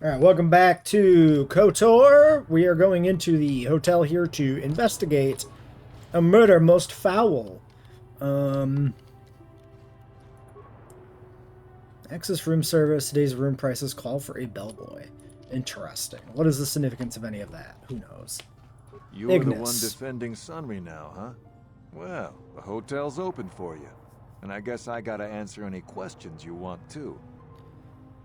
All right, welcome back to KOTOR. We are going into the hotel here to investigate a murder most foul. Um, access room service. Today's room prices call for a bellboy. Interesting. What is the significance of any of that? Who knows? You're the one Ignis. defending Sunry now, huh? Well, the hotel's open for you. And I guess I gotta answer any questions you want too.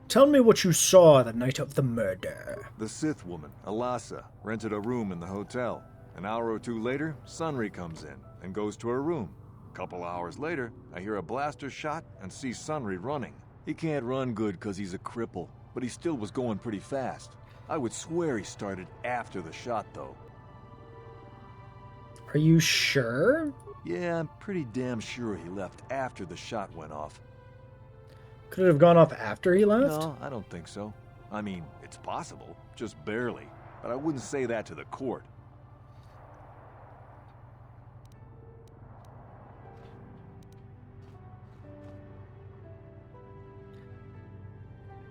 Tell me what you saw the night of the murder. The Sith woman, Alasa, rented a room in the hotel. An hour or two later, Sunry comes in and goes to her room. Couple hours later, I hear a blaster shot and see Sunry running. He can't run good because he's a cripple, but he still was going pretty fast. I would swear he started after the shot, though. Are you sure? Yeah, I'm pretty damn sure he left after the shot went off. Could it have gone off after he left? No, I don't think so. I mean, it's possible, just barely. But I wouldn't say that to the court.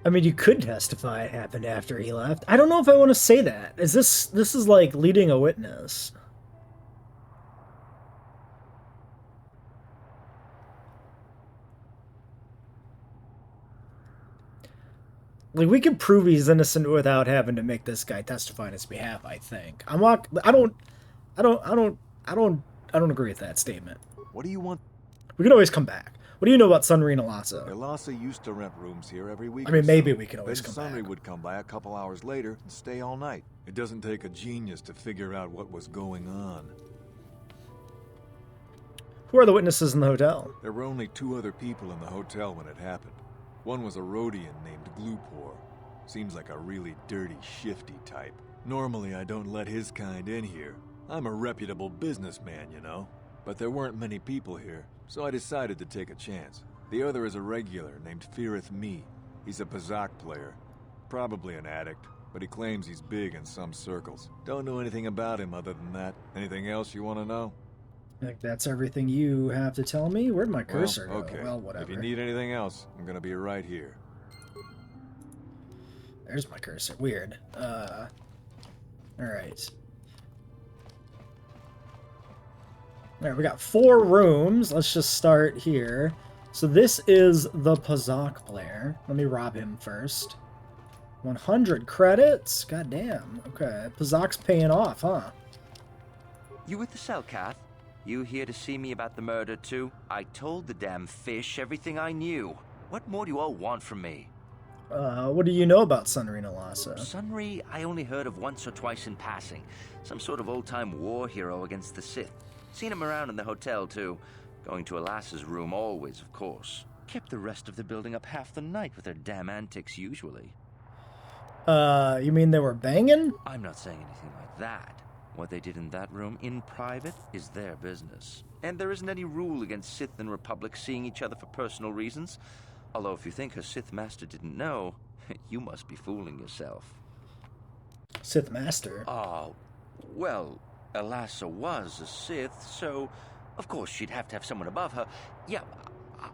I mean, you could testify it happened after he left. I don't know if I want to say that. This is like leading a witness? Like, we can prove he's innocent without having to make this guy testify on his behalf, I think. I don't, I don't, I don't, I don't agree with that statement. What do you want? We can always come back. What do you know about Sunreen Alasa? Elasa used to rent rooms here every week. I mean, or maybe so. we can always Then come Sunry back. would come by a couple hours later and stay all night. It doesn't take a genius to figure out what was going on. Who are the witnesses in the hotel? There were only two other people in the hotel when it happened. One was a Rhodian named Glupor. Seems like a really dirty, shifty type. Normally, I don't let his kind in here. I'm a reputable businessman, you know. But there weren't many people here, so I decided to take a chance. The other is a regular named Firith Me. He's a Pazak player. Probably an addict, but he claims he's big in some circles. Don't know anything about him other than that. Anything else you want to know? I think that's everything you have to tell me. Where'd my cursor Well, go? okay. Well, whatever. If you need anything else, I'm gonna be right here. There's my cursor. Weird. Alright. Alright, we got 4 rooms. Let's just start here. So this is the Pazak player. Let me rob him first. 100 credits? God damn. Okay. Pazak's paying off, huh? You with the cell, Kath? You here to see me about the murder, too? I told the damn fish everything I knew. What more do you all want from me? What do you know about Sunreen Alasa? Sunry, I only heard of once or twice in passing. Some sort of old-time war hero against the Sith. Seen him around in the hotel, too. Going to Alasa's room always, of course. Kept the rest of the building up half the night with their damn antics usually. You mean they were banging? I'm not saying anything like that. What they did in that room in private is their business. And there isn't any rule against Sith and Republic seeing each other for personal reasons. Although if you think her Sith Master didn't know, you must be fooling yourself. Sith Master? Oh, well, Alasa was a Sith, so of course she'd have to have someone above her. Yeah,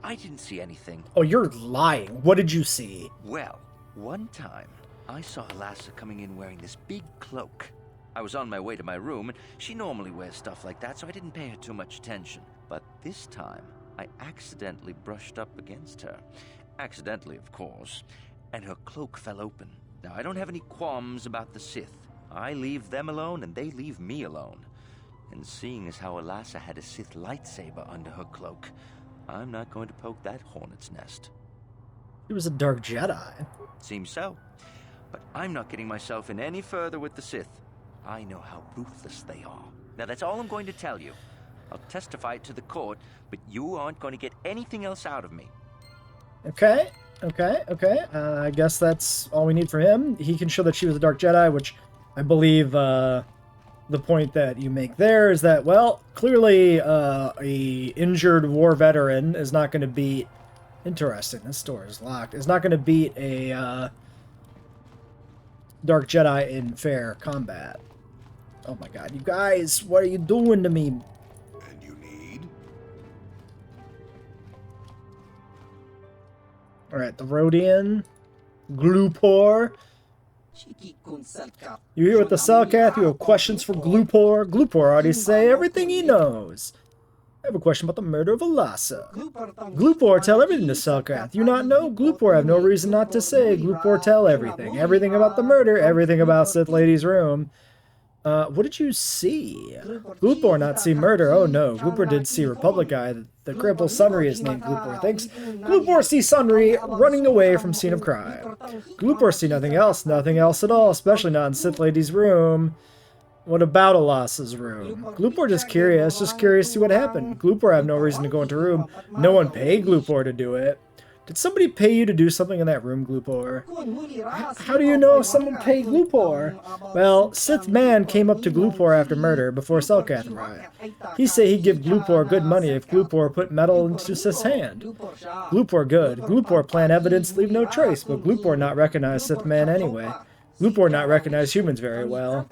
I didn't see anything. Oh, you're lying. What did you see? Well, one time, I saw Alasa coming in wearing this big cloak. I was on my way to my room, and she normally wears stuff like that, so I didn't pay her too much attention. But this time, I accidentally brushed up against her. Accidentally, of course. And her cloak fell open. Now, I don't have any qualms about the Sith. I leave them alone, and they leave me alone. And seeing as how Alasa had a Sith lightsaber under her cloak, I'm not going to poke that hornet's nest. He was a Dark Jedi. Seems so. But I'm not getting myself in any further with the Sith. I know how ruthless they are. Now, that's all I'm going to tell you. I'll testify it to the court, but you aren't going to get anything else out of me. Okay. I guess that's all we need for him. He can show that she was a Dark Jedi, which I believe the point that you make there is that, well, clearly a injured war veteran is not going to beat... Interesting, this door is locked. Is not going to beat a Dark Jedi in fair combat. Oh my god, you guys, what are you doing to me? And you need? Alright, the Rhodian, Glupor, You here with the Selkath? You have questions for Glupor? Glupor already say everything he knows. I have a question about the murder of Alasa. Glupor, tell everything to Selkath. You not know? Glupor have no reason not to say. Glupor, tell everything. Everything about the murder, everything about Sith Lady's room. What did you see? Glupor not see murder. Oh no, Glupor did see Republic Eye. The cripple Sunry is named Glupor. Thanks. Glupor see Sunry running away from scene of crime. Glupor see nothing else at all, especially not in Sith Lady's room. What about Alasa's room? Glupor just curious to see what happened. Glupor have no reason to go into room. No one paid Glupor to do it. Did somebody pay you to do something in that room, Glupor? How do you know if someone paid Glupor? Well, Sith Man came up to Glupor after murder, before Selkath arrived. He say he'd give Glupor good money if Glupor put metal into Sith's hand. Glupor good. Glupor plant evidence leave no trace, but Glupor not recognize Sith Man anyway. Glupor not recognize humans very well.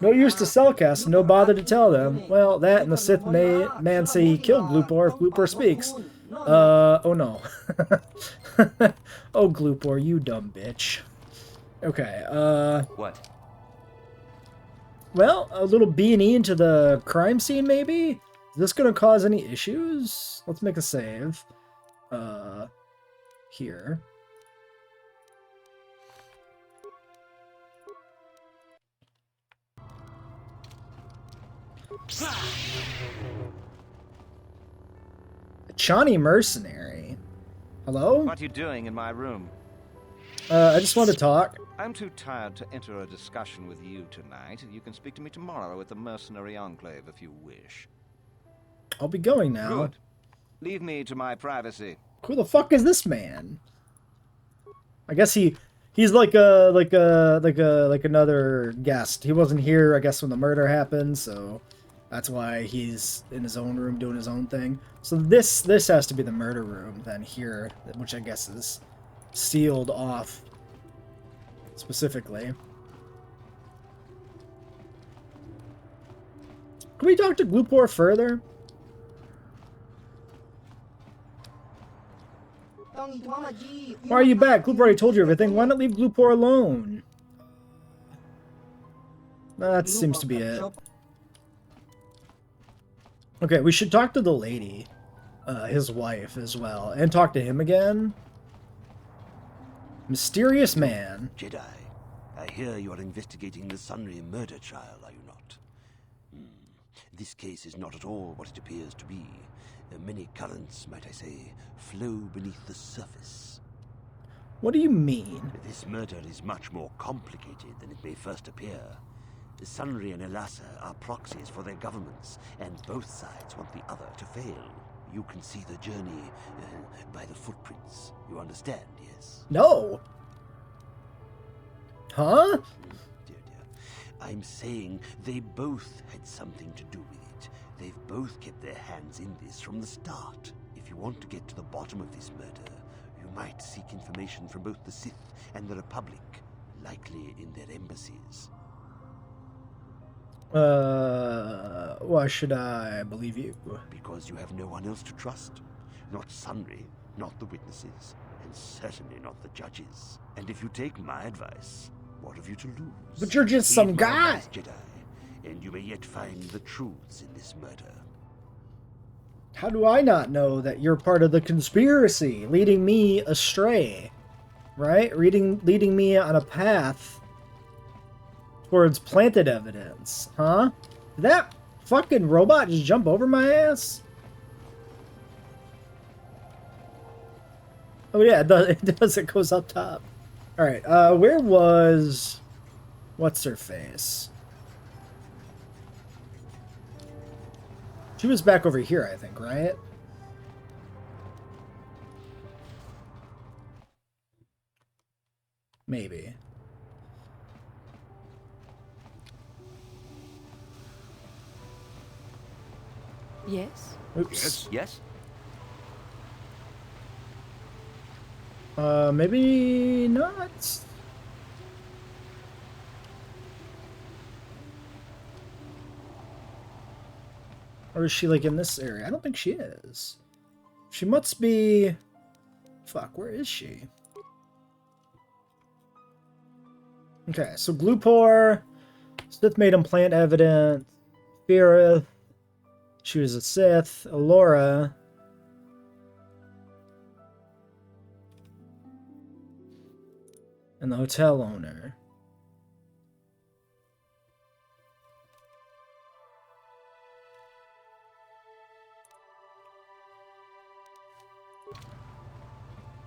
No use to Selkath, no bother to tell them. Well, that and the Sith man say he killed Glupor if Glupor speaks. Oh no. Oh, Glupor, you dumb bitch. Okay, What? well, a little B&E into the crime scene, maybe? Is this gonna cause any issues? Let's make a save. Here. Chani Mercenary. Hello? What are you doing in my room? I just want to talk. I'm too tired to enter a discussion with you tonight. You can speak to me tomorrow at the Mercenary Enclave if you wish. I'll be going now. Good. Leave me to my privacy. Who the fuck is this man? I guess he's like another guest. He wasn't here, I guess, when the murder happened, so that's why he's in his own room doing his own thing. So this has to be the murder room then here, which I guess is sealed off specifically. Can we talk to Glupor further? Why are you back? Glupor already told you everything. Why not leave Glupor alone? That seems to be it. Okay, we should talk to the lady, his wife as well, and talk to him again. Mysterious man. Jedi, I hear you are investigating the Sunry murder trial, are you not? This case is not at all what it appears to be. Many currents, might I say, flow beneath the surface. What do you mean? This murder is much more complicated than it may first appear. Sunry and Elassa are proxies for their governments, and both sides want the other to fail. You can see the journey by the footprints. You understand, yes? No. Huh? Dear. I'm saying they both had something to do with it. They've both kept their hands in this from the start. If you want to get to the bottom of this murder, you might seek information from both the Sith and the Republic, likely in their embassies. Why should I believe you? Because you have no one else to trust. Not Sunry, not the witnesses, and certainly not the judges. And if you take my advice, what have you to lose? But you're just some guy! Advice, Jedi, and you may yet find the truths in this murder. How do I not know that you're part of the conspiracy, leading me astray? Right? Leading me on a path towards planted evidence, huh? Did that fucking robot just jump over my ass? Oh yeah, it does. It goes up top. All right. Where was what's her face? She was back over here, I think, right? Maybe. Yes? Oops. Yes? Maybe not. Or is she like in this area? I don't think she is. She must be... Fuck, where is she? Okay, so Glupor, Sith made him plant evidence. Firith, she was a Sith. Alora, and the hotel owner.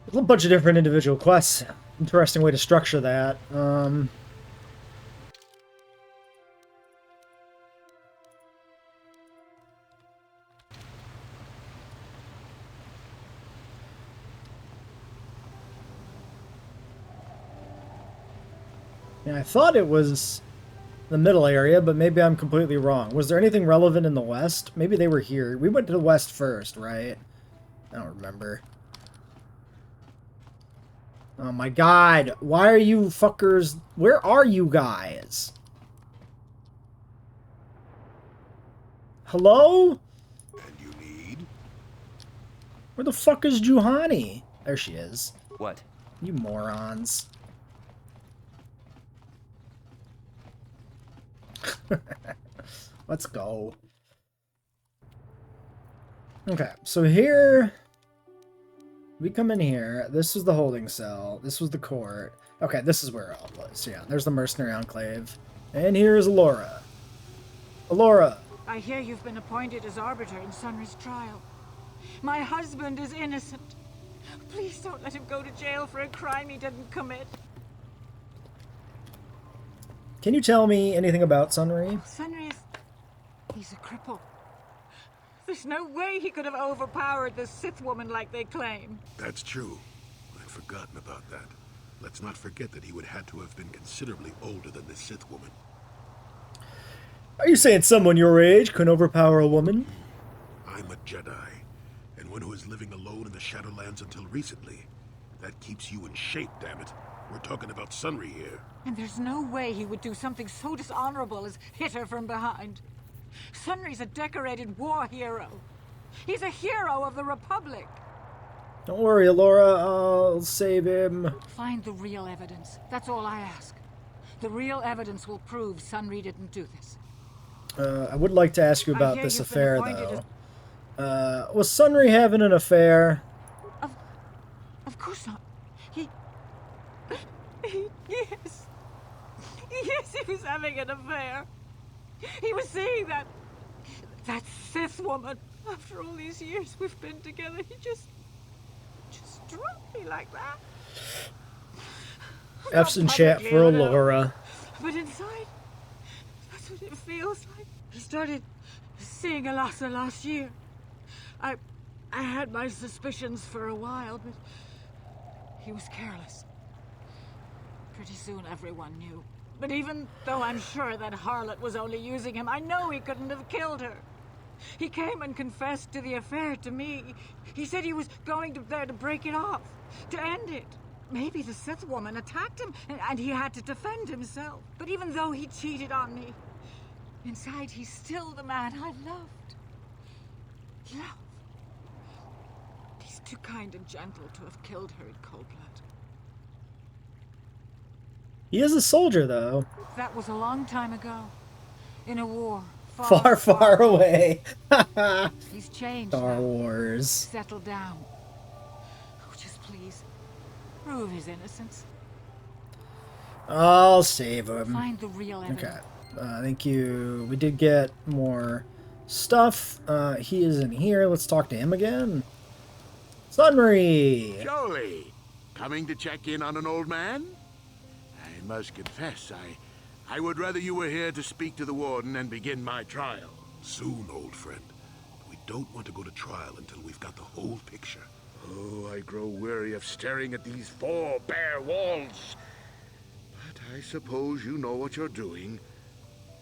There's a bunch of different individual quests. Interesting way to structure that. Yeah, I thought it was the middle area, but maybe I'm completely wrong. Was there anything relevant in the west? Maybe they were here. We went to the west first, right? I don't remember. Oh my god, why are you fuckers... Where are you guys? Hello? And you need? Where the fuck is Juhani? There she is. What? You morons. Let's go. Okay, so here... We come in here. This was the holding cell. This was the court. Okay, this is where it all was. Yeah, there's the mercenary enclave. And here's Alora. Alora. I hear you've been appointed as arbiter in Sunry's trial. My husband is innocent. Please don't let him go to jail for a crime he didn't commit. Can you tell me anything about Sunry? Sunry is... he's a cripple. There's no way he could have overpowered the Sith woman like they claim. That's true. I'd forgotten about that. Let's not forget that he would have to have been considerably older than the Sith woman. Are you saying someone your age couldn't overpower a woman? I'm a Jedi, and one who is living alone in the Shadowlands until recently. That keeps you in shape, damn it. We're talking about Sunry here. And there's no way he would do something so dishonorable as hit her from behind. Sunry's a decorated war hero. He's a hero of the Republic. Don't worry, Alora. I'll save him. Find the real evidence. That's all I ask. The real evidence will prove Sunry didn't do this. I would like to ask you about hear this you've been affair, appointed though. Was Sunry having an affair? Of course not. Yes. Yes, he was having an affair. He was seeing that Sith woman. After all these years we've been together, he just dropped me like that. F's in Not chat publicly, for I know. Alora. But inside, that's what it feels like. He started seeing Alasa last year. I had my suspicions for a while, but he was careless. Pretty soon everyone knew. But even though I'm sure that harlot was only using him, I know he couldn't have killed her. He came and confessed to the affair to me. He said he was going there to break it off, to end it. Maybe the Sith woman attacked him, and he had to defend himself. But even though he cheated on me, inside he's still the man I loved. Love. He's too kind and gentle to have killed her in cold blood. He is a soldier, though. That was a long time ago. In a war. Far, far away. He's changed Star now. Wars. Settled down. Oh, just please. Prove his innocence. I'll save him. Find the real evidence. Okay. Thank you. We did get more stuff. He is in here. Let's talk to him again. Sunry! Jolie, coming to check in on an old man? I must confess, I would rather you were here to speak to the warden and begin my trial. Soon, old friend. We don't want to go to trial until we've got the whole picture. Oh, I grow weary of staring at these four bare walls. But I suppose you know what you're doing.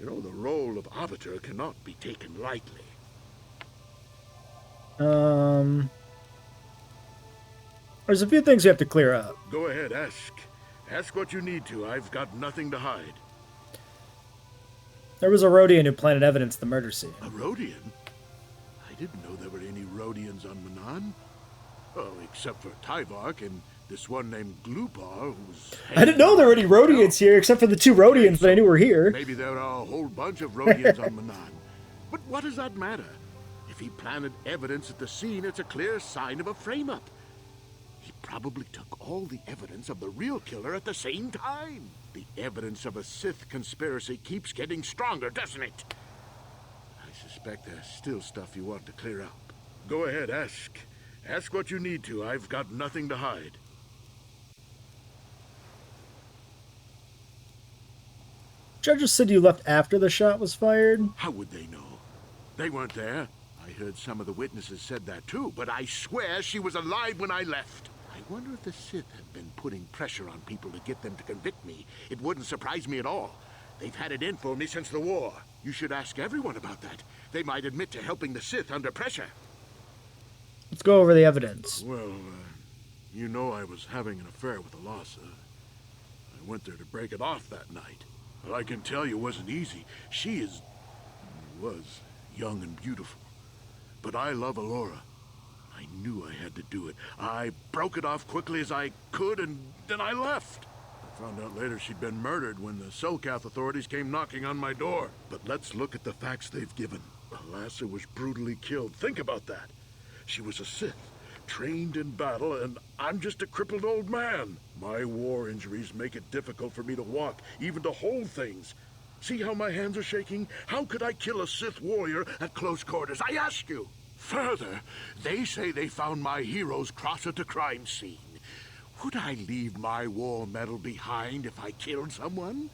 You know, the role of arbiter cannot be taken lightly. There's a few things we have to clear up. Go ahead, ask. Ask what you need to. I've got nothing to hide. There was a Rhodian who planted evidence at the murder scene. A Rhodian? I didn't know there were any Rhodians on Manan. Oh, except for Tyvark and This one named Glupar, who's... I didn't know there were any Rhodians here, except for the 2 Rhodians that I knew were here. Maybe there are a whole bunch of Rhodians on Manan. But what does that matter? If he planted evidence at the scene, it's a clear sign of a frame-up. He probably took all the evidence of the real killer at the same time. The evidence of a Sith conspiracy keeps getting stronger, doesn't it? I suspect there's still stuff you want to clear up. Go ahead, ask. Ask what you need to. I've got nothing to hide. Judges said you left after the shot was fired. How would they know? They weren't there. I heard some of the witnesses said that too, but I swear she was alive when I left. I wonder if the Sith have been putting pressure on people to get them to convict me. It wouldn't surprise me at all. They've had it in for me since the war. You should ask everyone about that. They might admit to helping the Sith under pressure. Let's go over the evidence. Well, you know I was having an affair with Alasa. I went there to break it off that night. Well, I can tell you it wasn't easy. She was young and beautiful. But I love Alora. I knew I had to do it. I broke it off quickly as I could, and then I left. I found out later she'd been murdered when the Selkath authorities came knocking on my door. But let's look at the facts they've given. Alasa was brutally killed. Think about that. She was a Sith, trained in battle, and I'm just a crippled old man. My war injuries make it difficult for me to walk, even to hold things. See how my hands are shaking? How could I kill a Sith warrior at close quarters? I ask you. Further, they say they found my hero's cross at the crime scene. Would I leave my war medal behind if I killed someone?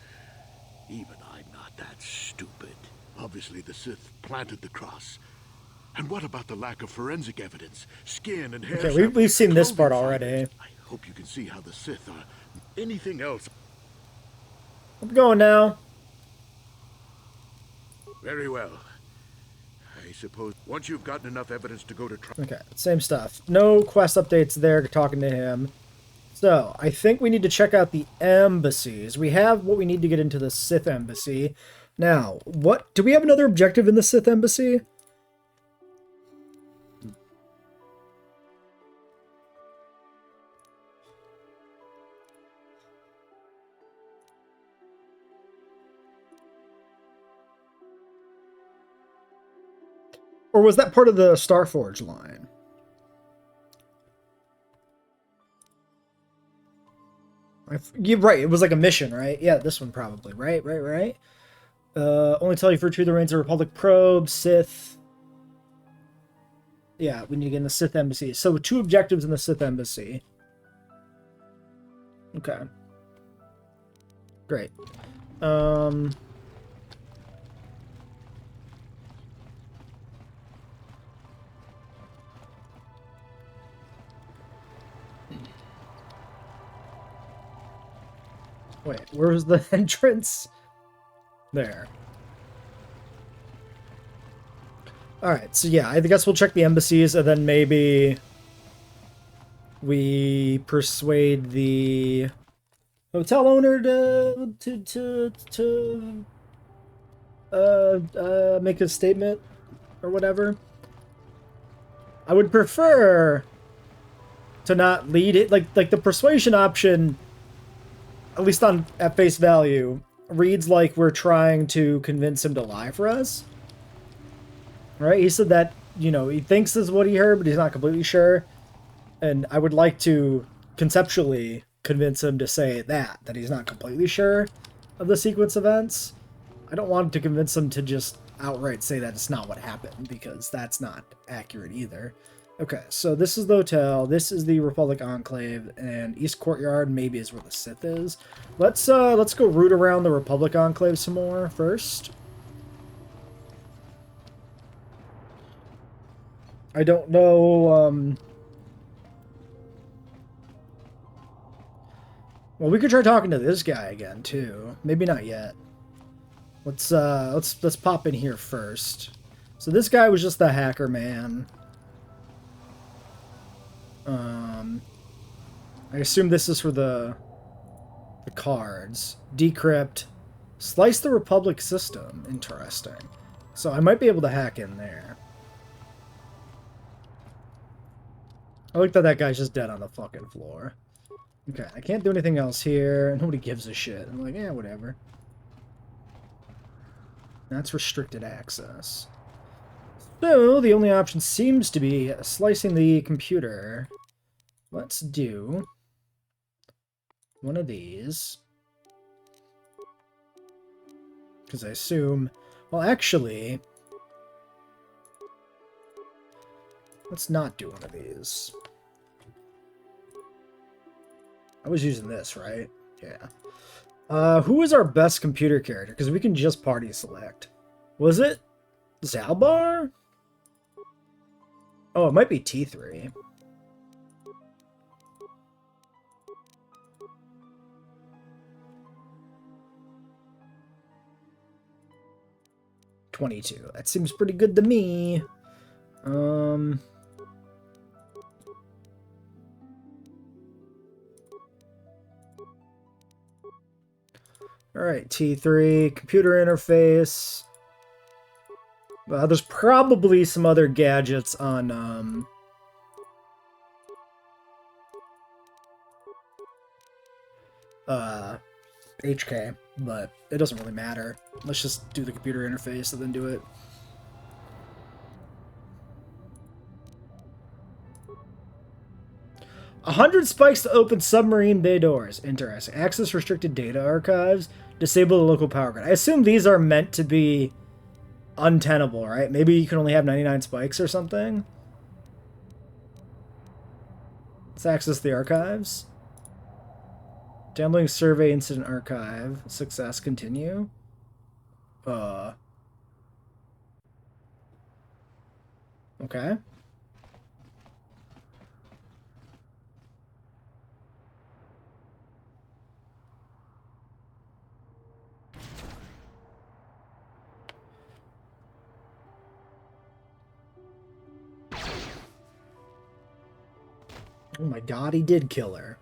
Even I'm not that stupid. Obviously, the Sith planted the cross. And what about the lack of forensic evidence? Skin and hair. Okay, we've seen this part already. I hope you can see how the Sith are. Anything else? I'm going now. Very well. I suppose once you've gotten enough evidence to go to trial. Okay, same stuff. No quest updates there talking to him. So, I think we need to check out the embassies. We have what we need to get into the Sith embassy. Now, what... Do we have another objective in the Sith embassy? Or was that part of the Starforge line? You're right, it was like a mission, right? Yeah, this one probably. Right. Only tell you for true the reigns of Republic probe, Sith. Yeah, we need to get in the Sith embassy. So 2 objectives in the Sith embassy. Okay. Great. Wait, where was the entrance? There. Alright, so yeah, I guess we'll check the embassies, and then maybe we persuade the hotel owner to make a statement or whatever. I would prefer to not lead it, like the persuasion option, at least at face value, reads like we're trying to convince him to lie for us. Right? He said that, you know, he thinks this is what he heard, but he's not completely sure. And I would like to conceptually convince him to say that he's not completely sure of the sequence events. I don't want to convince him to just outright say that it's not what happened, because that's not accurate either. Okay, so this is the hotel, this is the Republic Enclave, and East Courtyard maybe is where the Sith is. Let's go root around the Republic Enclave some more first. I don't know, well, we could try talking to this guy again too. Maybe not yet. Let's pop in here first. So this guy was just the hacker man. I assume this is for the cards. Decrypt. Slice the Republic system. Interesting. So I might be able to hack in there. I like that guy's just dead on the fucking floor. Okay, I can't do anything else here. Nobody gives a shit. I'm like, yeah, whatever. That's restricted access. So, the only option seems to be slicing the computer. Let's do one of these. Because I assume... Well, actually... Let's not do one of these. I was using this, right? Yeah. Who is our best computer character? Because we can just party select. Was it Zalbar? Oh, it might be T3. $22. That seems pretty good to me. Alright, T3, computer interface. There's probably some other gadgets on, HK, but it doesn't really matter. Let's just do the computer interface and then do it. $100 spikes to open submarine bay doors. Interesting. Access restricted data archives. Disable the local power grid. I assume these are meant to be untenable, right? Maybe you can only have 99 spikes or something. Let's access the archives. Downloading survey incident archive. Success, continue. Okay. Oh my god, he did kill her.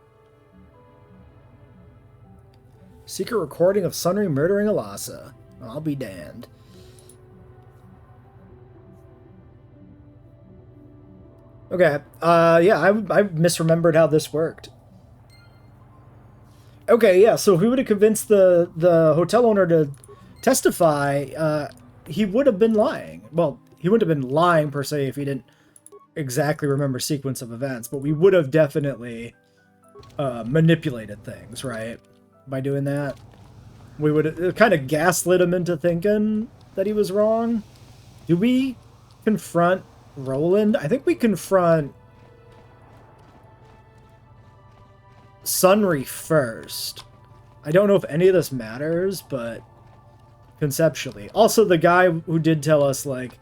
Secret recording of Sunry murdering Alasa. I'll be damned. Okay, yeah, I misremembered how this worked. Okay, yeah, so if we would have convinced the hotel owner to testify, he would have been lying. Well, he wouldn't have been lying, per se, if he didn't exactly remember sequence of events, but we would have definitely manipulated things, right? By doing that. We would have kind of gaslit him into thinking that he was wrong. Do we confront Roland? I think we confront Sunry first. I don't know if any of this matters, but conceptually. Also, the guy who did tell us, like,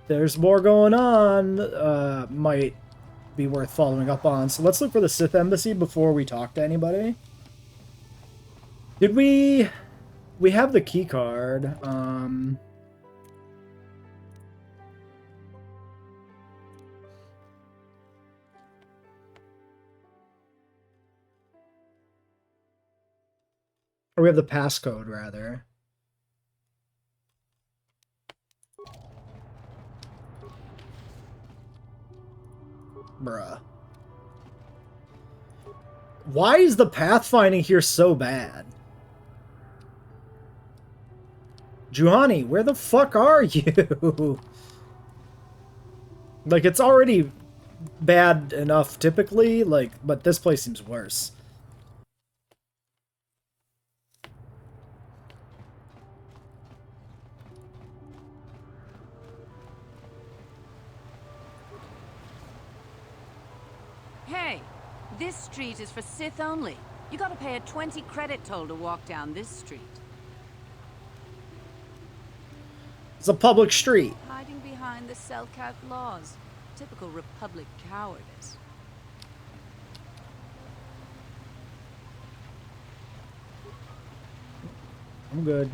there's more going on, might be worth following up on. So let's look for the Sith Embassy before we talk to anybody. Did we... We have the key card. Or we have the passcode, rather. Bruh. Why is the pathfinding here so bad? Juhani, where the fuck are you? Like, it's already bad enough typically, like, but this place seems worse. Hey, this street is for Sith only. You gotta pay a 20 credit toll to walk down this street. It's a public street. Hiding behind the Selkat laws. Typical Republic cowardice. I'm good.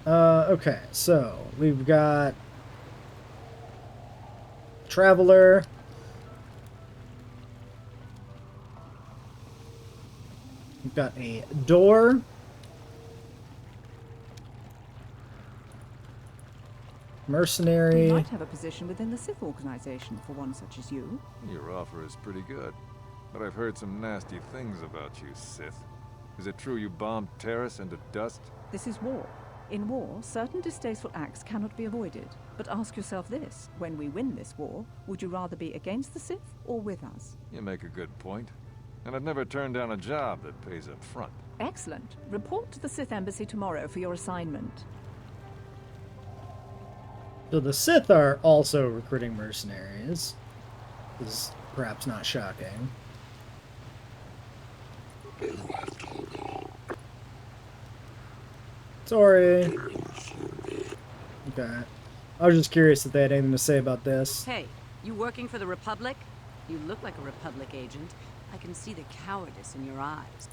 Okay, so we've got Traveler. We've got a door. Mercenary. You might have a position within the Sith organization for one such as you. Your offer is pretty good. but I've heard some nasty things about you, Sith. Is it true you bombed Terrace into dust? This is war. In war, certain distasteful acts cannot be avoided. But ask yourself this, when we win this war, would you rather be against the Sith or with us? You make a good point. And I've never turned down a job that pays up front. Excellent. Report to the Sith Embassy tomorrow for your assignment. So the Sith are also recruiting mercenaries. This is perhaps not shocking. Sorry. Okay. I was just curious if they had anything to say about this. Hey, you working for the Republic? You look like a Republic agent. I can see the cowardice in your eyes.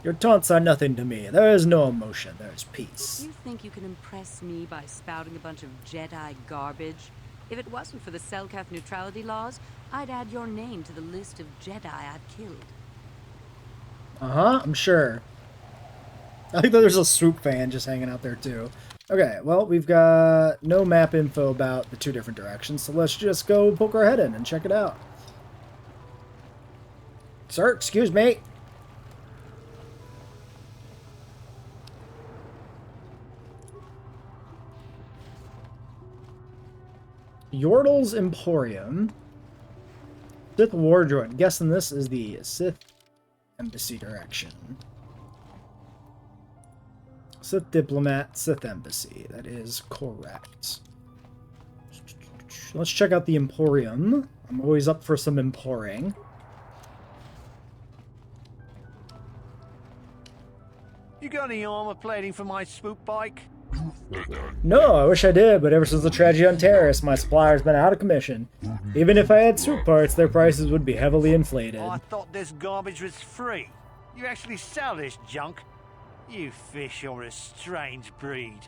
Your taunts are nothing to me. There is no emotion. There is peace. You think you can impress me by spouting a bunch of Jedi garbage? If it wasn't for the Selkath neutrality laws, I'd add your name to the list of Jedi I've killed. Uh-huh, I'm sure. I think that there's a Swoop fan just hanging out there, too. Okay, well, we've got no map info about the two different directions, so let's just go poke our head in and check it out. Sir, excuse me. Yordle's Emporium. Sith War Droid. Guessing this is the Sith Embassy direction. Sith Diplomat, Sith Embassy. That is correct. Let's check out the Emporium. I'm always up for some emporing. You got any armor plating for my swoop bike? No, I wish I did, but ever since the tragedy on Terrace, my supplier's been out of commission. Even if I had swoop parts, their prices would be heavily inflated. I thought this garbage was free. You actually sell this junk? You fish are a strange breed.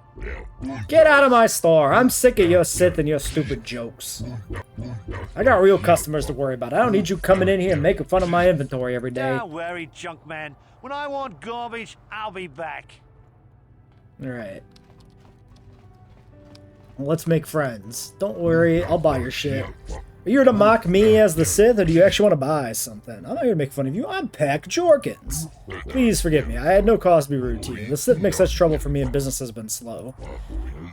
Get out of my store! I'm sick of your Sith and your stupid jokes. I got real customers to worry about. I don't need you coming in here and making fun of my inventory every day. Don't worry, junk man. When I want garbage, I'll be back. Alright. Well, let's make friends. Don't worry, I'll buy your shit. Are you here to mock me as the Sith, or do you actually want to buy something? I'm not here to make fun of you. I'm Peck Jorkins. Please forgive me. I had no cause to be rude to you. The Sith makes such trouble for me and business has been slow.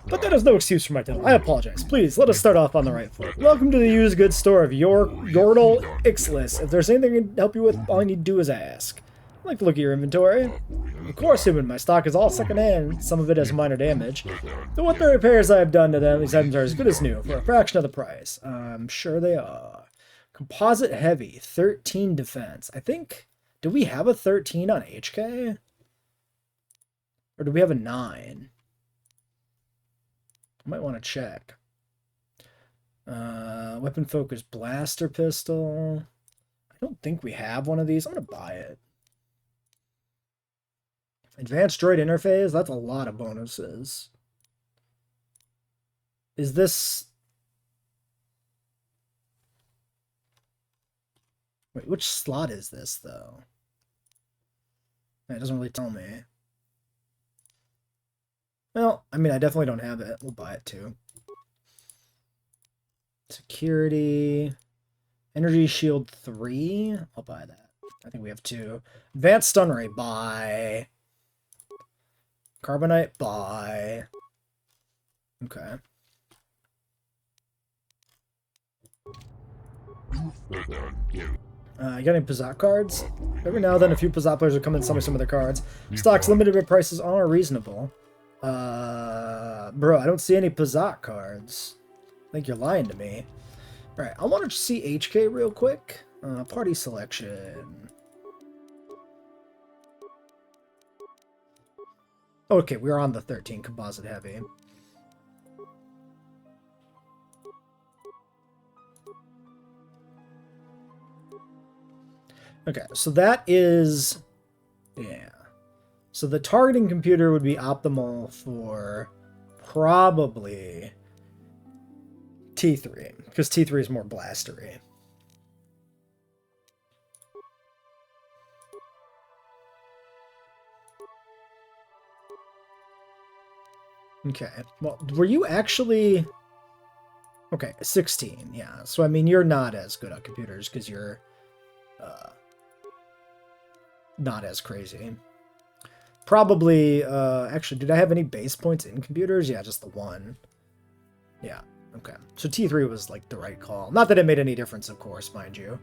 But that is no excuse for my tone. I apologize. Please, let us start off on the right foot. Welcome to the used goods store of Yordle Ixlis. If there's anything I can help you with, all you need to do is ask. I'd like to look at your inventory. Of course, human, my stock is all second-hand. Some of it has minor damage. But what the repairs I have done to them, these items are as good as new, for a fraction of the price. I'm sure they are. Composite heavy, 13 defense. I think, do we have a 13 on HK? Or do we have a 9? I might want to check. Weapon focus blaster pistol. I don't think we have one of these. I'm going to buy it. Advanced droid interface, that's a lot of bonuses. Is this... Wait, which slot is this, though? It doesn't really tell me. Well, I mean, I definitely don't have it. We'll buy it, too. Security. Energy shield 3. I'll buy that. I think we have 2. Advanced stun ray. Buy. Carbonite, buy. Okay. You got any Pizzat cards? Every now and then a few Pizzat players will come and sell me some of their cards. Stock's limited, but prices are reasonable. Bro, I don't see any Pizzat cards. I think you're lying to me. Alright, I want to see HK real quick. Party selection. Okay, we're on the 13 composite heavy. Okay, so that is... Yeah. So the targeting computer would be optimal for probably T3, because T3 is more blastery. Okay. Well, were you actually... Okay, 16, yeah. So, I mean, you're not as good at computers because you're not as crazy. Probably, actually, did I have any base points in computers? Yeah, just the one. Yeah, okay. So T3 was, like, the right call. Not that it made any difference, of course, mind you.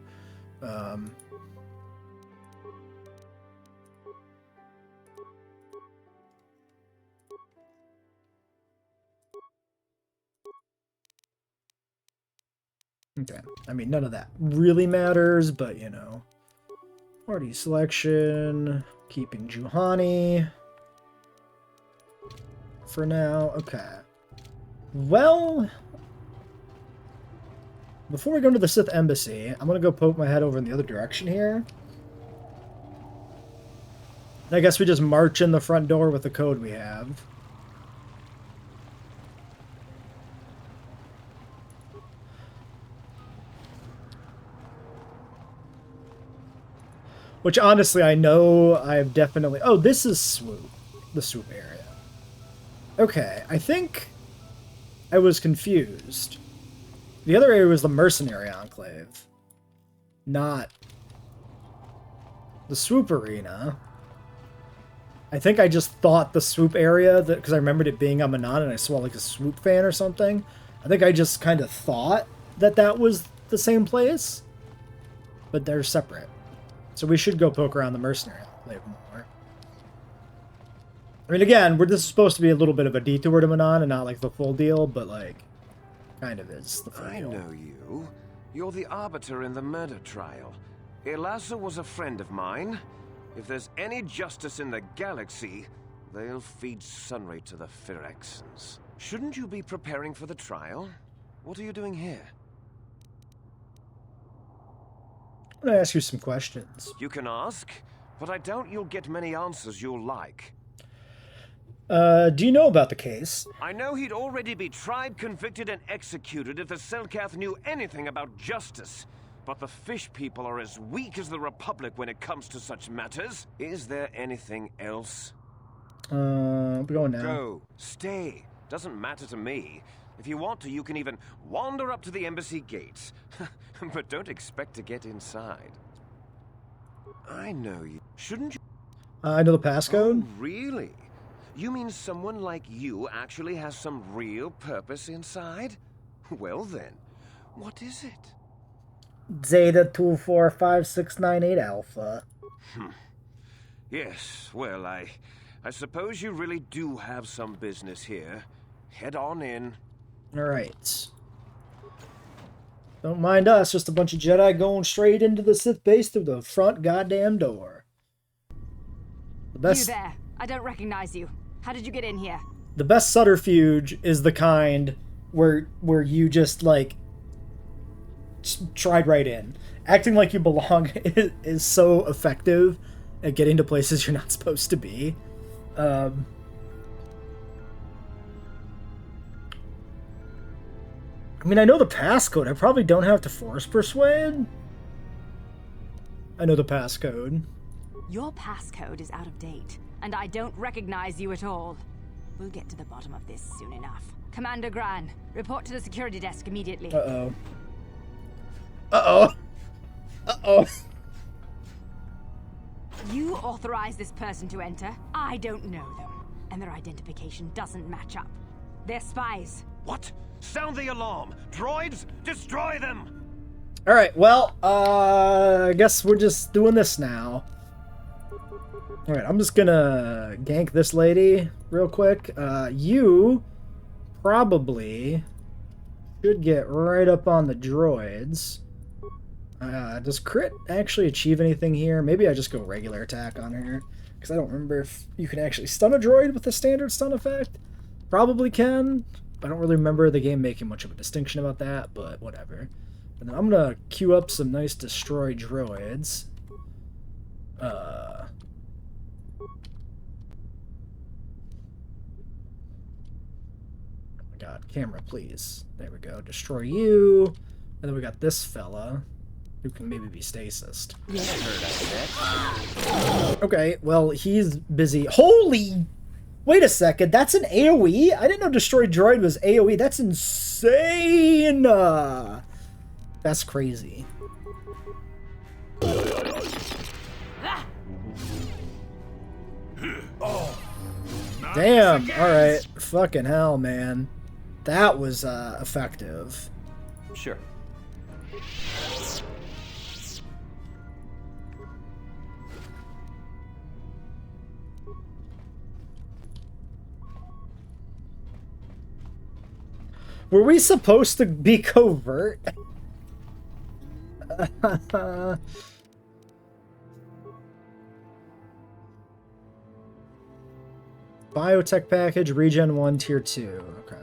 Okay, I mean, none of that really matters, but, you know. Party selection, keeping Juhani for now. Okay. Well, before we go to the Sith Embassy, I'm going to go poke my head over in the other direction here. I guess we just march in the front door with the code we have. Which, honestly, I know I've definitely... Oh, this is Swoop. The Swoop area. Okay, I think I was confused. The other area was the Mercenary Enclave. Not the Swoop Arena. I think I just thought the Swoop area, because I remembered it being on Manon and I saw like a Swoop fan or something. I think I just kind of thought that that was the same place. But they're separate. So we should go poke around the Mercenary Enclave more. I mean, again, this is supposed to be a little bit of a detour to Manon and not like the full deal, but like, kind of is the full deal. I know you. You're the arbiter in the murder trial. Elasa was a friend of mine. If there's any justice in the galaxy, they'll feed Sunray to the Phyrexians. Shouldn't you be preparing for the trial? What are you doing here? I'm going to ask you some questions. You can ask, but I doubt you'll get many answers you'll like. Do you know about the case? I know he'd already be tried, convicted, and executed if the Selkath knew anything about justice. But the fish people are as weak as the Republic when it comes to such matters. Is there anything else? We're going now. Go. Stay. Doesn't matter to me. If you want to, you can even wander up to the embassy gates. But don't expect to get inside. I know you. Shouldn't you? I know the passcode. Oh, really? You mean someone like you actually has some real purpose inside? Well then, what is it? Zeta 245698 Alpha. Yes, well, I suppose you really do have some business here. Head on in. Alright. Don't mind us, just a bunch of Jedi going straight into the Sith base through the front goddamn door. The best... You there. I don't recognize you. How did you get in here? The best subterfuge is the kind where you just, like, tried right in. Acting like you belong is so effective at getting to places you're not supposed to be. I mean, I know the passcode. I probably don't have to force persuade. I know the passcode. Your passcode is out of date, and I don't recognize you at all. We'll get to the bottom of this soon enough. Commander Gran, report to the security desk immediately. Uh-oh. Uh-oh. Uh-oh. You authorized this person to enter. I don't know them, and their identification doesn't match up. They're spies. What? Sound the alarm! Droids, destroy them! Alright, well, I guess we're just doing this now. Alright, I'm just gonna gank this lady real quick. You probably should get right up on the droids. Does crit actually achieve anything here? Maybe I just go regular attack on her, because I don't remember if you can actually stun a droid with the standard stun effect. Probably can. I don't really remember the game making much of a distinction about that, but whatever. And then I'm gonna queue up some nice destroy droids. Oh my god, camera, please. There we go. Destroy you. And then we got this fella, who can maybe be stasis. Yeah. Okay, well, he's busy. Holy Wait a second, that's an AoE? I didn't know Destroy Droid was AoE. That's insane! That's crazy. Damn, alright. Fucking hell, man. That was effective. Sure. Were we supposed to be covert? Biotech package, regen 1, tier 2. Okay.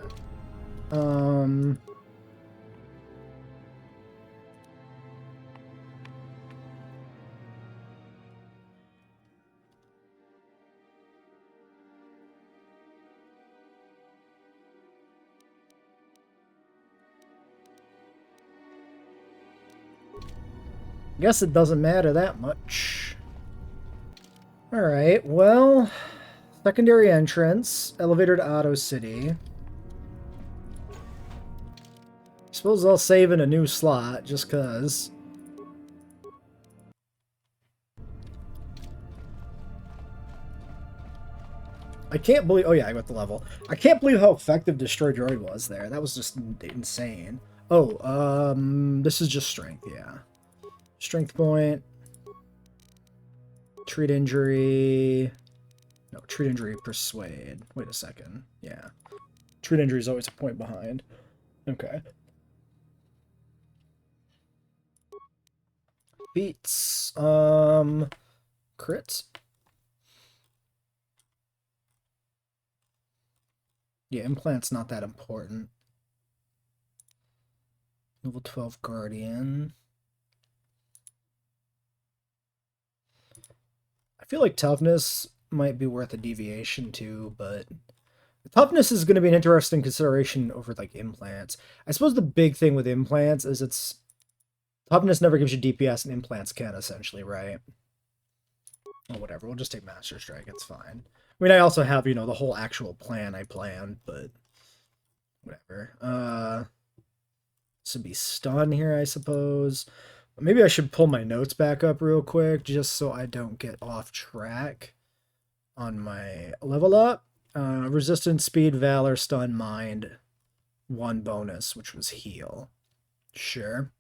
Guess it doesn't matter that much. Alright, well... Secondary entrance, elevator to Auto City. Suppose I'll save in a new slot, just cause. I can't believe... Oh yeah, I got the level. I can't believe how effective Destroy Droid was there. That was just insane. Oh, this is just strength, yeah. Strength point. Treat injury... No, treat injury, persuade. Wait a second. Yeah. Treat injury is always a point behind. Okay. Beats. Crits. Yeah, implant's not that important. Level 12 Guardian. I feel like toughness might be worth a deviation too, but toughness is going to be an interesting consideration over like implants. I suppose the big thing with implants is it's toughness never gives you DPS and implants can, essentially, right? Or whatever, we'll just take Master Strike, it's fine. I mean, I also have, you know, the whole actual plan I planned, but whatever. This would be stun here, I suppose. Maybe I should pull my notes back up real quick just so I don't get off track on my level up. Resistance, speed, valor, stun, mind. 1 bonus, which was heal. Sure.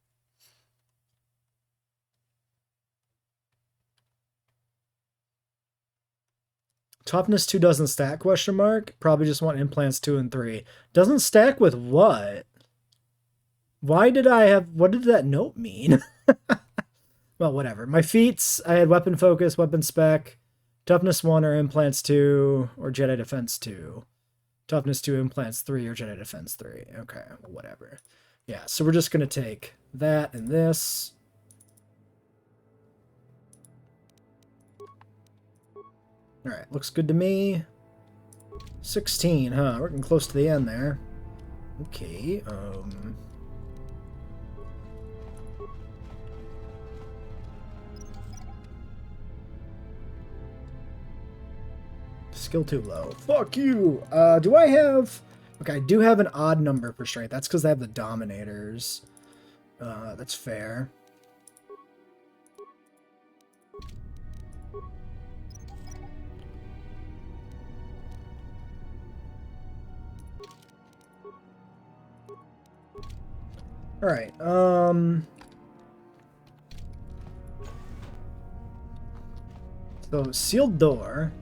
Toughness 2 doesn't stack, question mark? Probably just want implants 2 and 3. Doesn't stack with what? Why did I have... What did that note mean? Well, whatever. My feats, I had weapon focus, weapon spec, toughness 1 or implants 2, or Jedi defense 2. Toughness 2, implants 3, or Jedi defense 3. Okay, well, whatever. Yeah, so we're just going to take that and this. Alright, looks good to me. 16, huh? We're getting close to the end there. Okay, Skill too low. Fuck you! Do I have... Okay, I do have an odd number for strength. That's because I have the Dominators. That's fair. Alright, so, sealed door.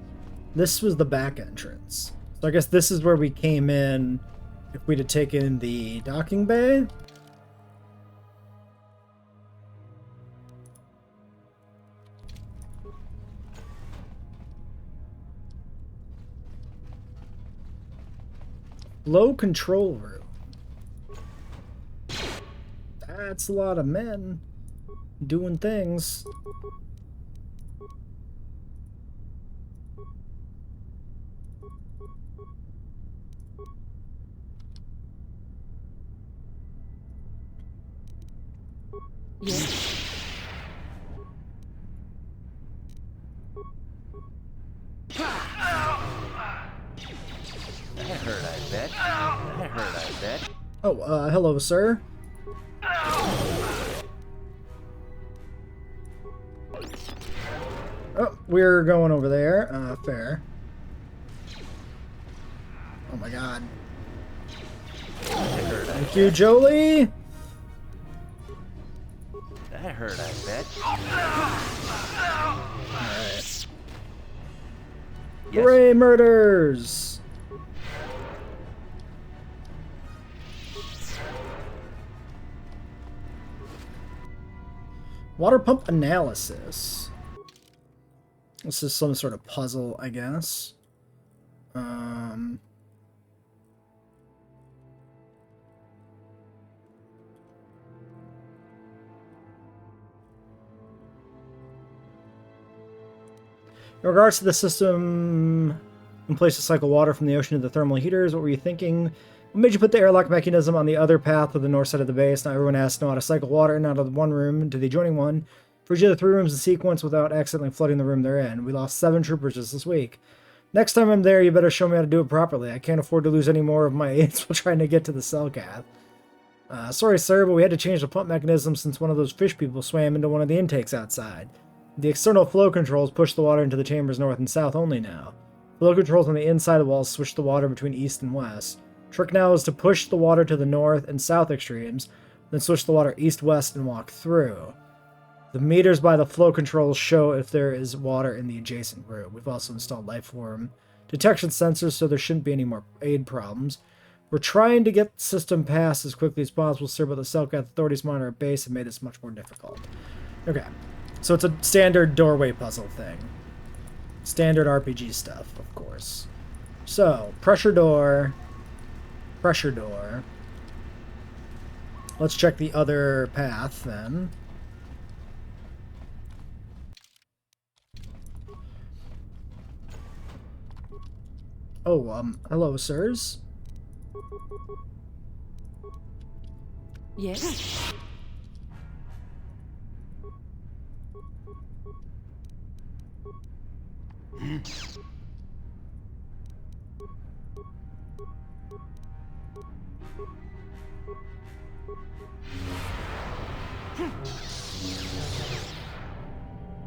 This was the back entrance. So I guess this is where we came in if we'd have taken the docking bay. Low control room. That's a lot of men doing things. Yeah. That hurt, I bet. Oh, hello, sir. Oh, we're going over there. Fair. Oh my god. Thank you, Jolie. That hurt, I bet. Alright. Hooray, murders! Water pump analysis. This is some sort of puzzle, I guess. In regards to the system in place to cycle water from the ocean to the thermal heaters, what were you thinking? What made you put the airlock mechanism on the other path of the north side of the base? Now everyone has to know how to cycle water in and out of one room into the adjoining one for each of the 3 rooms in sequence without accidentally flooding the room they're in. We lost 7 troopers just this week. Next time I'm there, you better show me how to do it properly. I can't afford to lose any more of my aides while trying to get to the cell cath. Sorry, sir, but we had to change the pump mechanism since one of those fish people swam into one of the intakes outside. The external flow controls push the water into the chambers north and south only now. Flow controls on the inside of the walls switch the water between east and west. Trick now is to push the water to the north and south extremes, then switch the water east-west and walk through. The meters by the flow controls show if there is water in the adjacent room. We've also installed life form detection sensors, so there shouldn't be any more aid problems. We're trying to get the system passed as quickly as possible, sir, but the Cellcath authorities monitor our base have made this much more difficult. Okay. So it's a standard doorway puzzle thing. Standard RPG stuff, of course. So, pressure door. Pressure door. Let's check the other path, then. Oh, hello, sirs. Yes?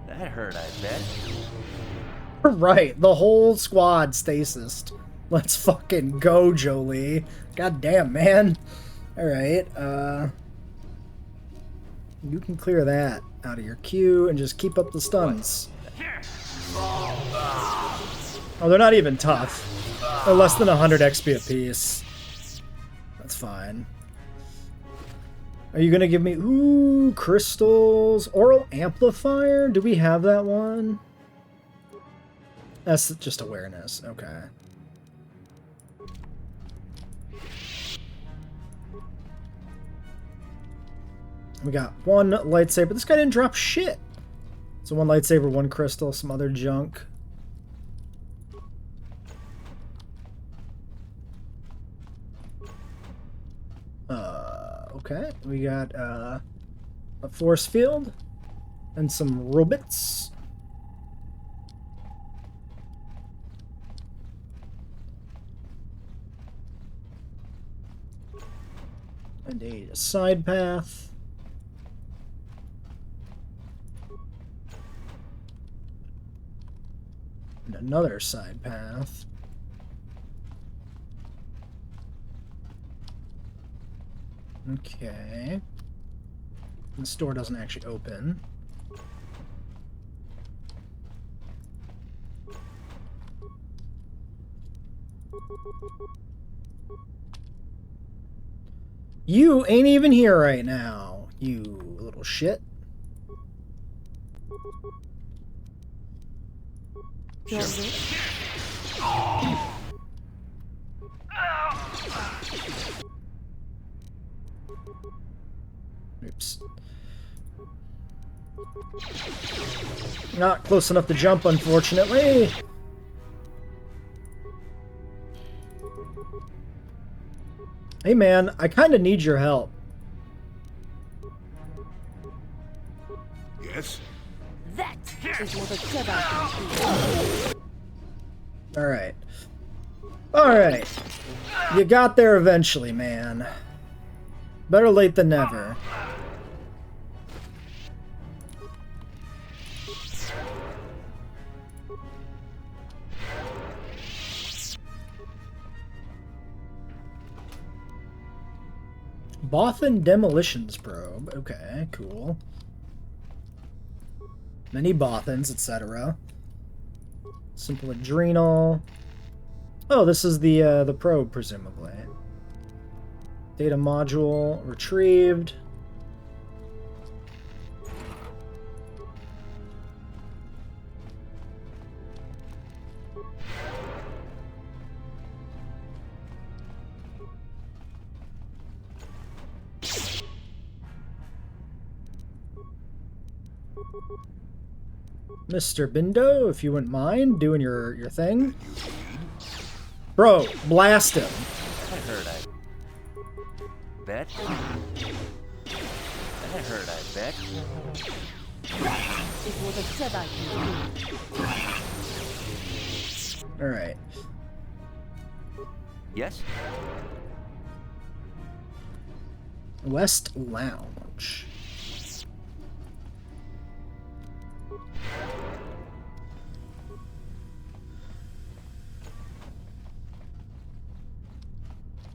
That hurt, I bet. Right, the whole squad stasis. Let's fucking go, Jolie. God damn, man. Alright, you can clear that out of your queue and just keep up the stuns. Oh, they're not even tough. They're less than 100 XP apiece. That's fine. Are you gonna give me... Ooh, crystals. Oral amplifier? Do we have that one? That's just awareness. Okay. We got one lightsaber. This guy didn't drop shit. So one lightsaber, one crystal, some other junk. Okay. We got a force field and some robots. And a side path. And another side path. Okay. This door doesn't actually open. You ain't even here right now, you little shit. Oops. Not close enough to jump, unfortunately. Hey man, I kind of need your help. Yes? That is what a Jedi can do. Alright. Alright. You got there eventually, man. Better late than never. Bothan Demolitions Probe. Okay, cool. Many Bothans, etc. Simple Adrenal. Oh, this is the probe, presumably. Data module retrieved. Mr. Bindo, if you wouldn't mind doing your thing. Bro, blast him. I heard I bet. I heard I bet. It was a Jedi. Alright. Yes? West Lounge.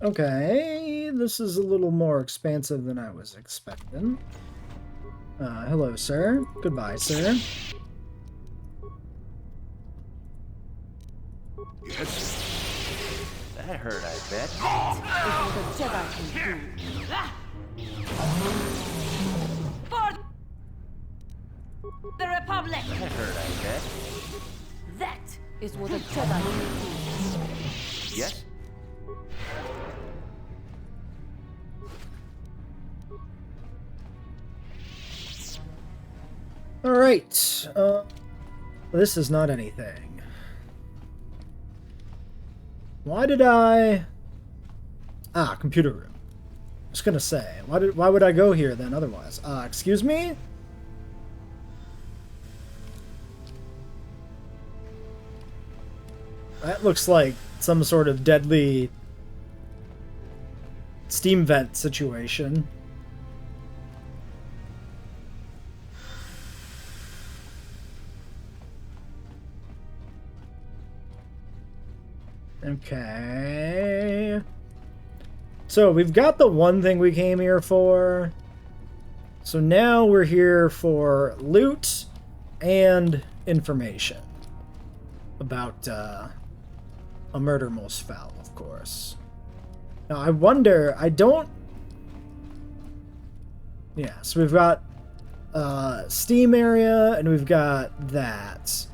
Okay, this is a little more expansive than I was expecting. Hello, sir. Goodbye, sir. Yes? I heard I bet. It was a Jedi can do. For the Republic! I heard I bet. That is what a Jedi can do. Yes? Alright, this is not anything. Why did I... Ah, computer room. I was gonna say, why would I go here then otherwise? Excuse me? That looks like some sort of deadly steam vent situation. Okay. So we've got the one thing we came here for. So now we're here for loot and information about a murder most foul, of course. Now I wonder, yeah, so we've got steam area and we've got that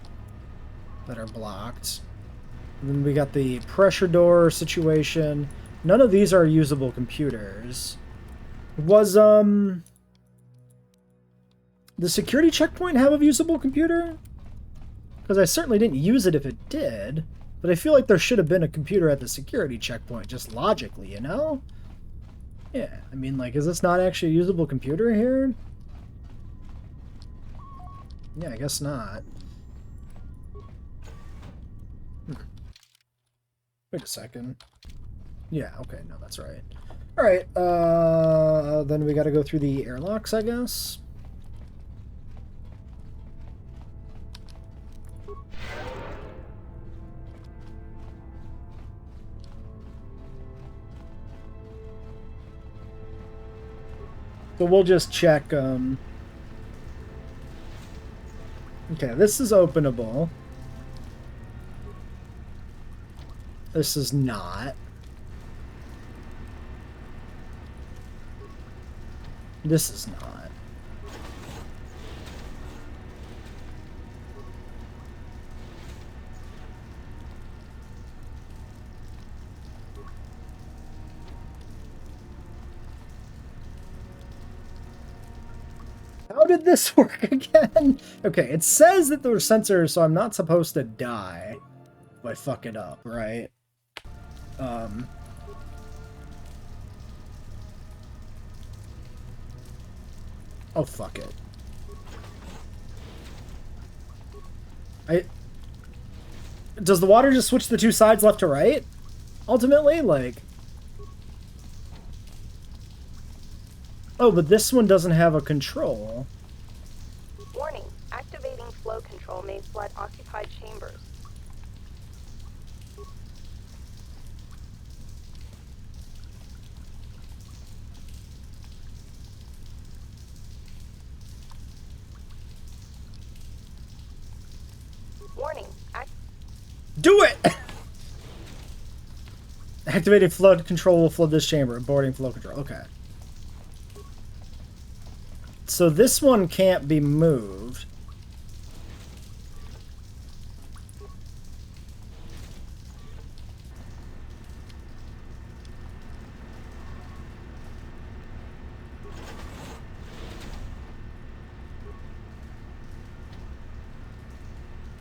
are blocked. And then we got the pressure door situation. None of these are usable computers. Was, the security checkpoint have a usable computer? Because I certainly didn't use it if it did. But I feel like there should have been a computer at the security checkpoint, just logically, you know? Yeah, I mean, like, is this not actually a usable computer here? Yeah, I guess not. Wait a second. Yeah, okay, no, that's right. Alright, then we gotta go through the airlocks, I guess. So we'll just check, okay, this is openable. This is not. This is not. How did this work again? Okay, it says that there's sensors, so I'm not supposed to die if I fuck it up, right? Oh, fuck it. Does the water just switch the two sides left to right? ultimately, like... Oh, but this one doesn't have a control. Warning. Activating flow control may flood occupied chambers. Warning. Do it! Activated flood control will flood this chamber. Boarding flow control. Okay. So this one can't be moved.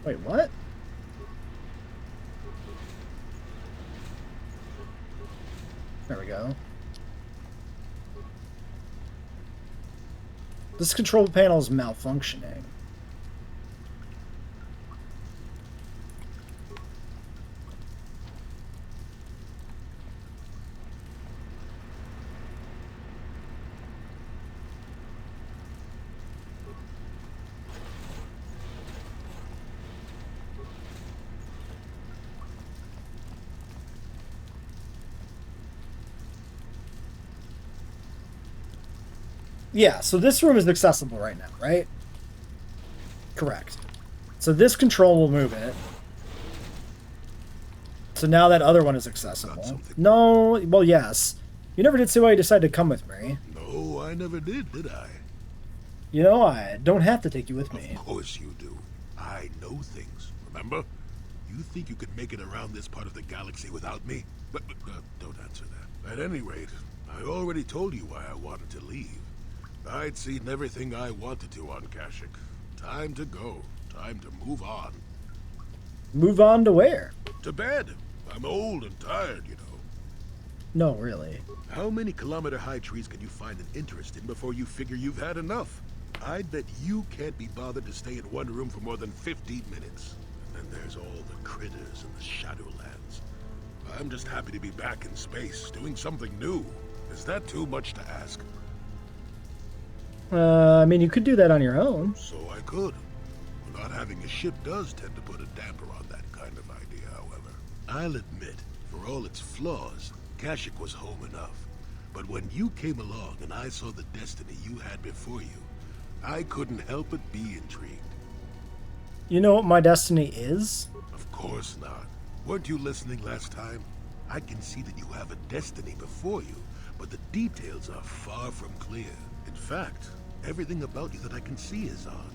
Wait, what? There we go. This control panel is malfunctioning. Yeah, so this room is accessible right now, right? Correct. So this control will move it. So now that other one is accessible. No, well, yes. You never did say why you decided to come with me. No, I never did I? You know, I don't have to take you with me. Of course you do. I know things, remember? You think you could make it around this part of the galaxy without me? But don't answer that. At any rate, I already told you why I wanted to leave. I'd seen everything I wanted to on Kashyyyk. Time to go. Time to move on. Move on to where? To bed. I'm old and tired, you know. No, really. How many kilometer-high trees can you find an interest in before you figure you've had enough? I'd bet you can't be bothered to stay in one room for more than 15 minutes. And then there's all the critters in the Shadowlands. I'm just happy to be back in space, doing something new. Is that too much to ask? I mean, you could do that on your own. So I could. Not having a ship does tend to put a damper on that kind of idea, however. I'll admit, for all its flaws, Kashyyyk was home enough. But when you came along and I saw the destiny you had before you, I couldn't help but be intrigued. You know what my destiny is? Of course not. Weren't you listening last time? I can see that you have a destiny before you, but the details are far from clear. In fact, everything about you that I can see is odd.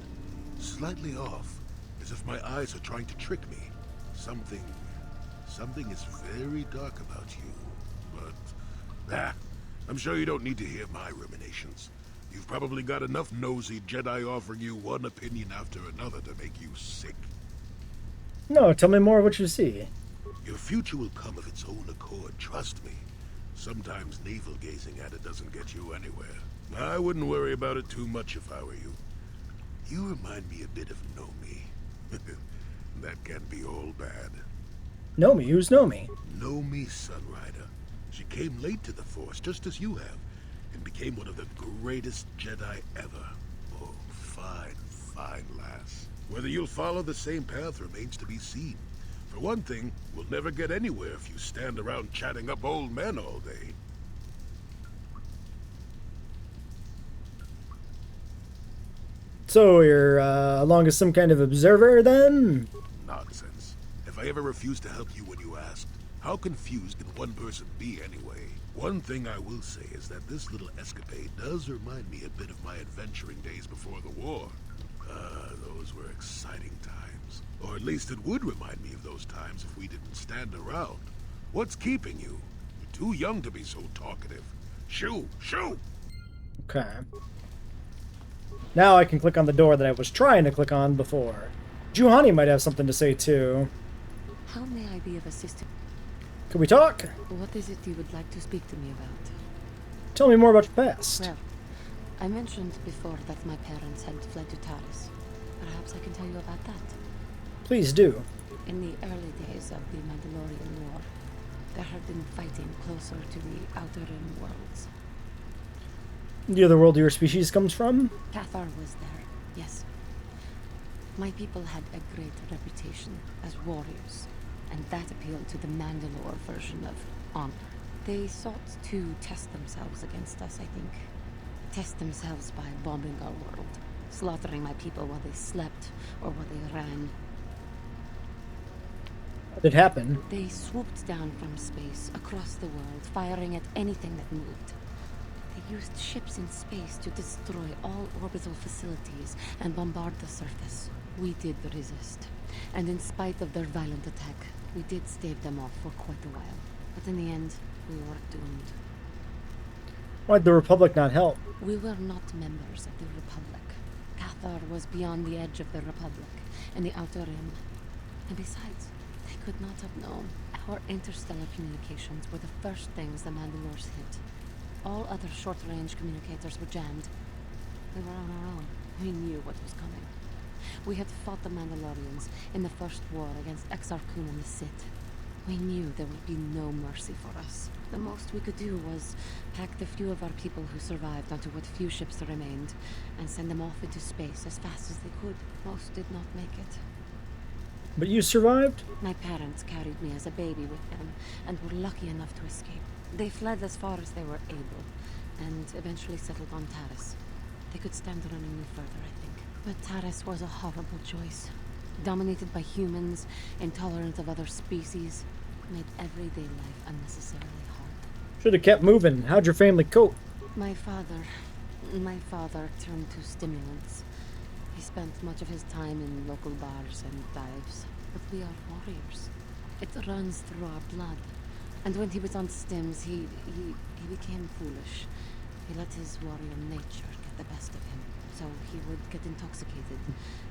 Slightly off, as if my eyes are trying to trick me. Something is very dark about you. But, I'm sure you don't need to hear my ruminations. You've probably got enough nosy Jedi offering you one opinion after another to make you sick. No, tell me more of what you see. Your future will come of its own accord, trust me. Sometimes navel-gazing at it doesn't get you anywhere. I wouldn't worry about it too much if I were you. You remind me a bit of Nomi. That can be all bad. Nomi? Who's Nomi? Nomi Sunrider. She came late to the Force, just as you have, and became one of the greatest Jedi ever. Oh, fine, fine lass. Whether you'll follow the same path remains to be seen. For one thing, we'll never get anywhere if you stand around chatting up old men all day. So you're along as some kind of observer, then? Nonsense. If I ever refused to help you when you asked, how confused can one person be anyway? One thing I will say is that this little escapade does remind me a bit of my adventuring days before the war. Those were exciting times. Or at least it would remind me of those times if we didn't stand around. What's keeping you? You're too young to be so talkative. Shoo! Shoo! Okay. Now I can click on the door that I was trying to click on before. Juhani might have something to say too. How may I be of assistance? Can we talk? What is it you would like to speak to me about? Tell me more about your past. Well, I mentioned before that my parents had fled to Taris. Perhaps I can tell you about that. Please do. In the early days of the Mandalorian War, There had been fighting closer to the Outer Rim worlds. The other world your species comes from? Cathar was there, yes. My people had a great reputation as warriors, and that appealed to the Mandalore version of honor. They sought to test themselves against us, I think. Test themselves by bombing our world, slaughtering my people while they slept or while they ran. It happened. They swooped down from space, across the world, firing at anything that moved. They used ships in space to destroy all orbital facilities and bombard the surface. We did resist, and in spite of their violent attack, we did stave them off for quite a while. But in the end, we were doomed. Why'd the Republic not help? We were not members of the Republic. Cathar was beyond the edge of the Republic, and the Outer Rim. And besides, they could not have known. Our interstellar communications were the first things the Mandalores hit. All other short-range communicators were jammed. We were on our own. We knew what was coming. We had fought the Mandalorians in the first war against Exar Kun and the Sith. We knew there would be no mercy for us. The most we could do was pack the few of our people who survived onto what few ships remained and send them off into space as fast as they could. Most did not make it. But you survived? My parents carried me as a baby with them and were lucky enough to escape. They fled as far as they were able and eventually settled on Taris. They could stand running no further, I think. But Taris was a horrible choice. Dominated by humans, intolerant of other species, made everyday life unnecessarily hard. Should have kept moving. How'd your family cope? My father turned to stimulants. He spent much of his time in local bars and dives. But we are warriors. It runs through our blood. And when he was on stims, he became foolish. He let his warrior nature get the best of him. So he would get intoxicated,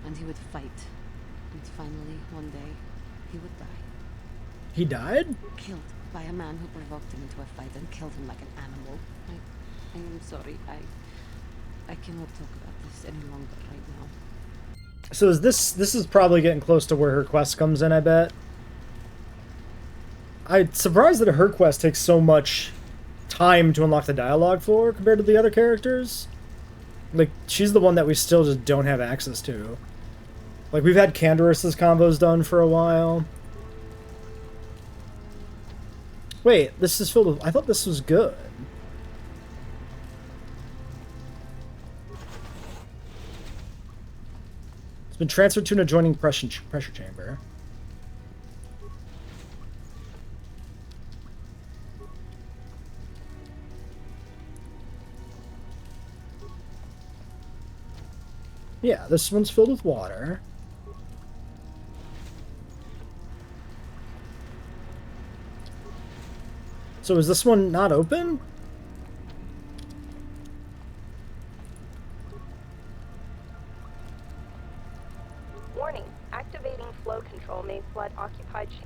and he would fight. And finally, one day, he would die. He died? Killed by a man who provoked him into a fight and killed him like an animal. I am sorry. I cannot talk about this any longer right now. So is this is probably getting close to where her quest comes in, I bet. I'm surprised that her quest takes so much time to unlock the dialogue for compared to the other characters. Like, she's the one that we still just don't have access to. Like, we've had Canderous' combos done for a while. Wait, this is filled with... I thought this was good. It's been transferred to an adjoining pressure chamber. Yeah, this one's filled with water. So is this one not open? Warning, activating flow control may flood occupied ship.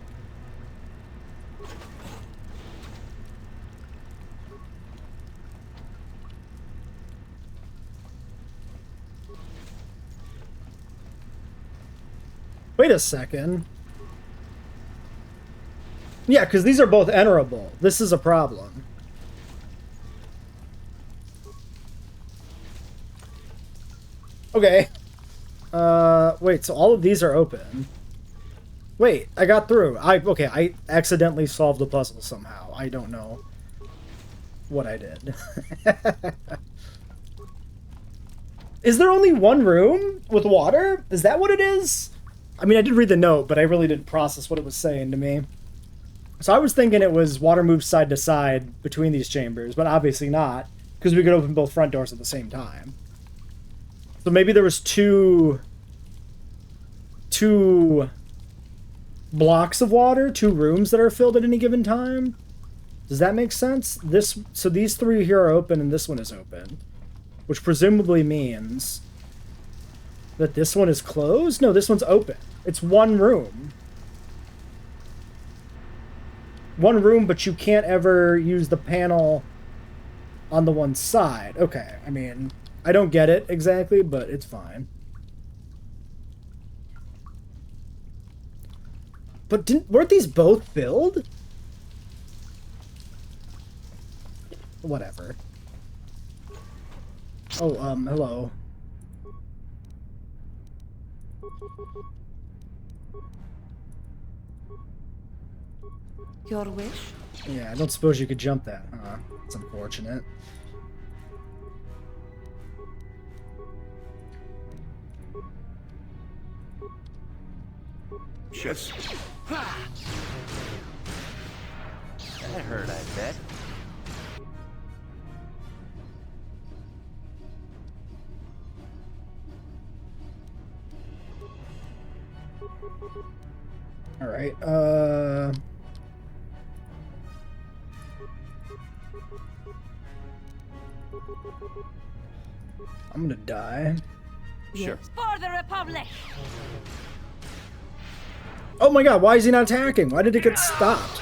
Wait a second. Yeah, because these are both enterable. This is a problem. Okay. Wait, so all of these are open. Wait, I got through. Okay, I accidentally solved the puzzle somehow. I don't know what I did. Is there only one room with water? Is that what it is? I mean, I did read the note, but I really didn't process what it was saying to me. So I was thinking it was water moves side to side between these chambers, but obviously not, because we could open both front doors at the same time. So maybe there was two blocks of water, two rooms that are filled at any given time. Does that make sense? So these three here are open and this one is open, which presumably means that this one is closed? No, this one's open. It's one room. One room, but you can't ever use the panel on the one side. Okay, I mean, I don't get it exactly, but it's fine. But weren't these both filled? Whatever. Oh, hello. Your wish? Yeah, I don't suppose you could jump that, huh? It's unfortunate. Yes. That hurt, I bet. All right. I'm gonna die. Sure. For the Republic! Oh my god, why is he not attacking? Why did it get stopped?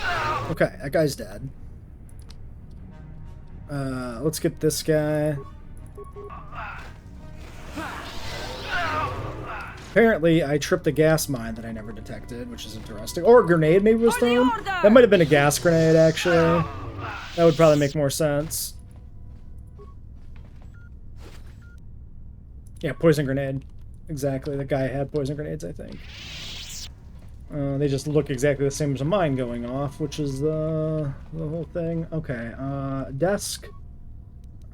Okay, that guy's dead. Let's get this guy. Apparently, I tripped a gas mine that I never detected, which is interesting. Or a grenade maybe was thrown? That might have been a gas grenade, actually. That would probably make more sense. Yeah, poison grenade. Exactly, the guy had poison grenades, I think. They just look exactly the same as a mine going off, which is the whole thing. Okay, desk.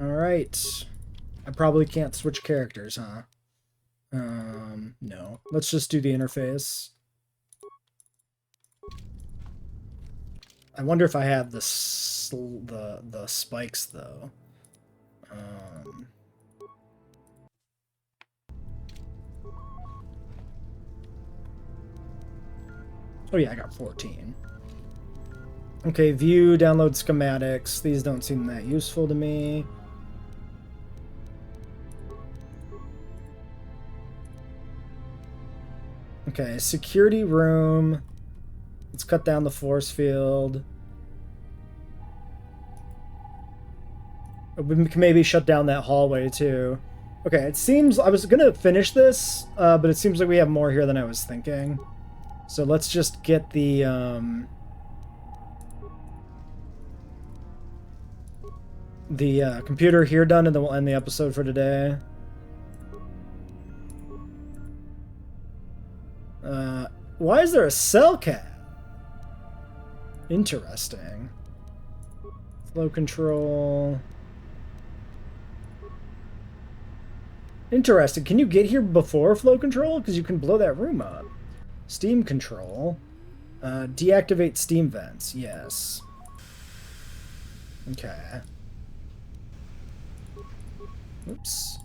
Alright. I probably can't switch characters, huh? No. Let's just do the interface. I wonder if I have the spikes, though. Oh yeah, I got 14. Okay, view, download schematics. These don't seem that useful to me. Okay, security room. Let's cut down the force field. We can maybe shut down that hallway too. Okay, it seems I was gonna finish this, but it seems like we have more here than I was thinking. So let's just get the computer here done, and then we'll end the episode for today. Why is there a cell cat? Interesting. Flow control. Interesting. Can you get here before flow control? Because you can blow that room up. Steam control. Deactivate steam vents. Yes. Okay. Oops.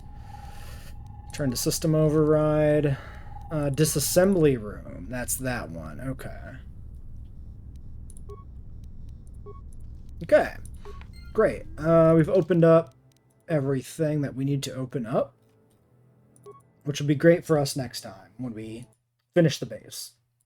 Turn to system override. Disassembly room. That's that one. Okay. Okay. Great. We've opened up everything that we need to open up, which will be great for us next time when we finish the base.